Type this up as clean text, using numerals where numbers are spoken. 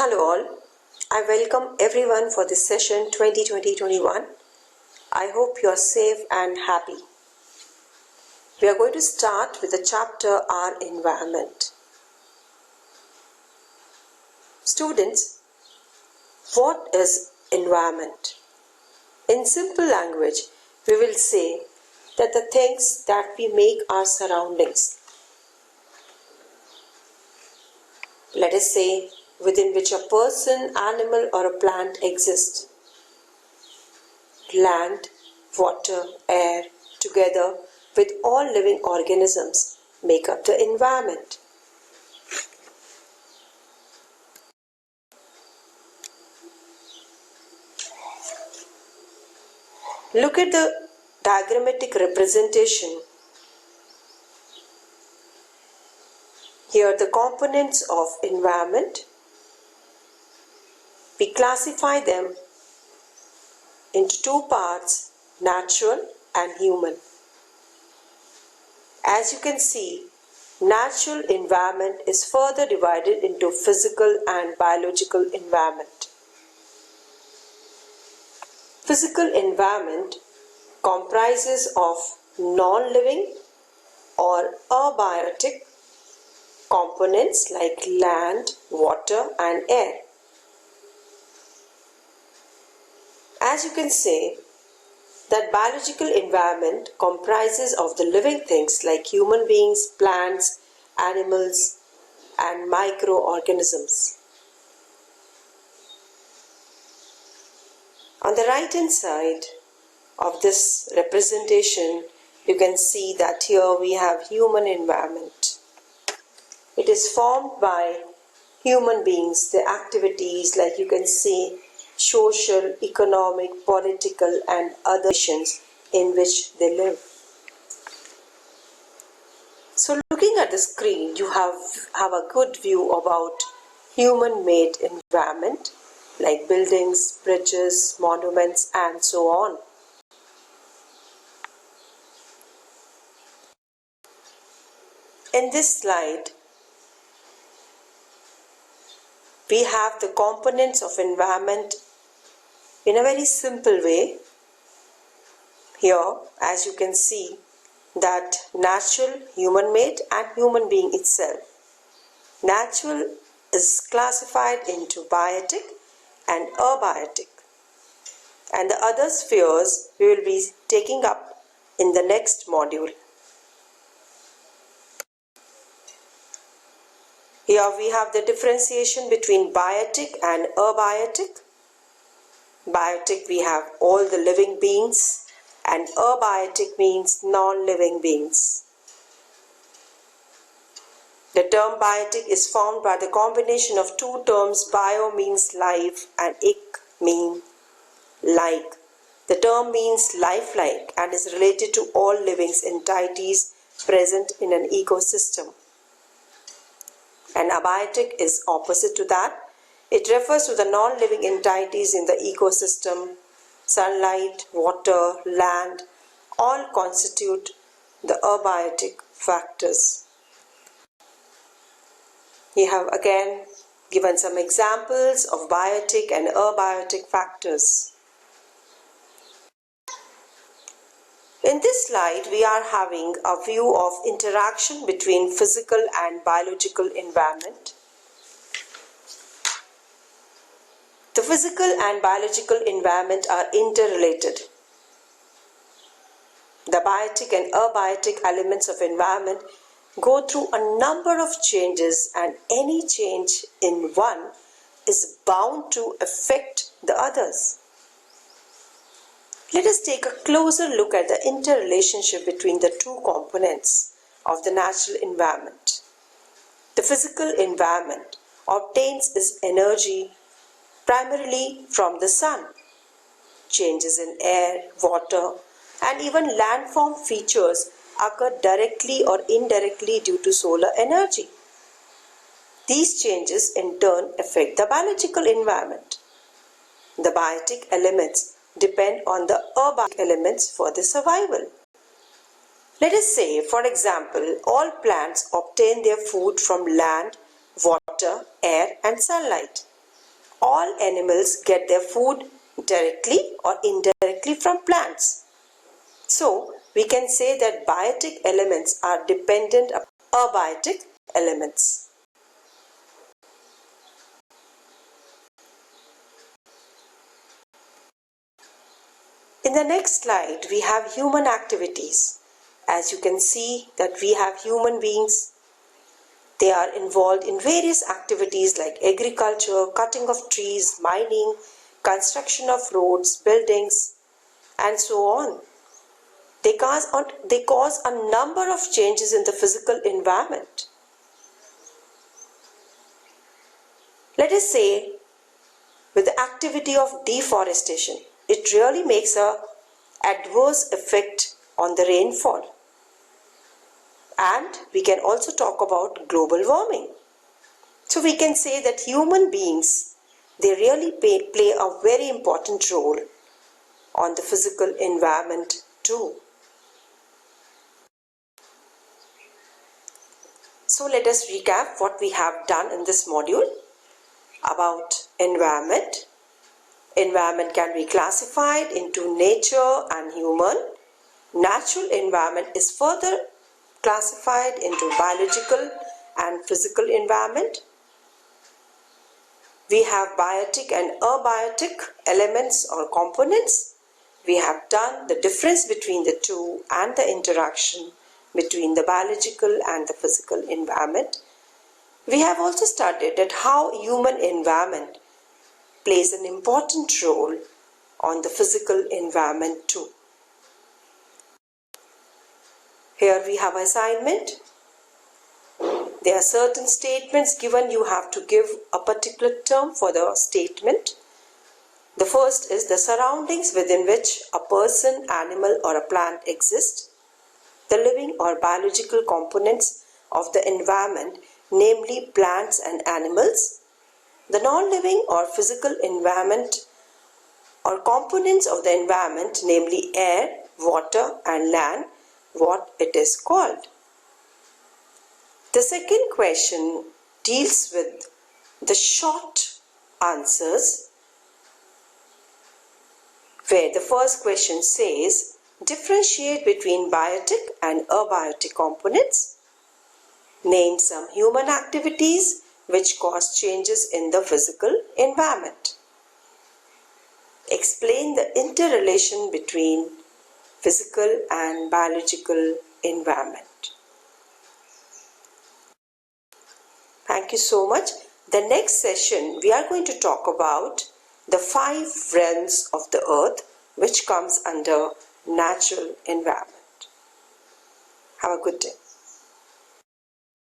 Hello all, I welcome everyone for this session 2020-21. I hope you are safe and happy. We are going to start with the chapter Our Environment. Students, what is environment? In simple language, we will say that the things that we make our surroundings. Let us say within which a person, animal or a plant exists. Land, water, air, together with all living organisms make up the environment. Look at the diagrammatic representation. Here are the components of environment. We classify them into two parts, natural and human. As you can see, natural environment is further divided into physical and biological environment. Physical environment comprises of non-living or abiotic components like land, water and air. As you can say, that biological environment comprises of the living things like human beings, plants, animals and microorganisms. On the right hand side of this representation, you can see that here we have human environment. It is formed by human beings, their activities like you can see social, economic, political and other nations in which they live. So looking at the screen, you have a good view about human-made environment like buildings, bridges, monuments and so on. In this slide, we have the components of environment in a very simple way. Here, as you can see, that natural, human-made and human being itself. Natural is classified into biotic and abiotic. And the other spheres we will be taking up in the next module. Here we have the differentiation between biotic and abiotic. Biotic we have all the living beings and abiotic means non-living beings. The term biotic is formed by the combination of two terms. Bio means life and ic means like. The term means lifelike and is related to all living entities present in an ecosystem. And abiotic is opposite to that. It refers to the non-living entities in the ecosystem. Sunlight, water, land, all constitute the abiotic factors. We have again given some examples of biotic and abiotic factors. In this slide, we are having a view of interaction between physical and biological environment. The physical and biological environment are interrelated. The biotic and abiotic elements of environment go through a number of changes, and any change in one is bound to affect the others. Let us take a closer look at the interrelationship between the two components of the natural environment. The physical environment obtains its energy primarily from the sun. Changes in air, water, and even landform features occur directly or indirectly due to solar energy. These changes in turn affect the biological environment. The biotic elements depend on the abiotic elements for their survival. Let us say, for example, all plants obtain their food from land, water, air and sunlight. all animals get their food directly or indirectly from plants. So, we can say that biotic elements are dependent upon abiotic elements. In the next slide, we have human activities. As you can see that we have human beings. They are involved in various activities like agriculture, cutting of trees, mining, construction of roads, buildings, and so on. They cause a number of changes in the physical environment. Let us say, with the activity of deforestation, it really makes an adverse effect on the rainfall. And we can also talk about global warming. So we can say that human beings, they really play a very important role on the physical environment too. So let us recap what we have done in this module about environment. Environment can be classified into nature and human. Natural environment is further classified into biological and physical environment. We have biotic and abiotic elements or components. We have done the difference between the two and the interaction between the biological and the physical environment. We have also studied that how human environment plays an important role on the physical environment too. Here we have assignment. There are certain statements given. You have to give a particular term for the statement. The first is the surroundings within which a person, animal or a plant exists. The living or biological components of the environment, namely plants and animals. The non-living or physical environment or components of the environment, namely air, water and land, what it is called. The second question deals with the short answers, where the first question says, differentiate between biotic and abiotic components. Name some human activities which cause changes in the physical environment. Explain the interrelation between physical and biological environment. Thank you so much. The next session we are going to talk about the 5 realms of the earth which comes under natural environment. Have a good day.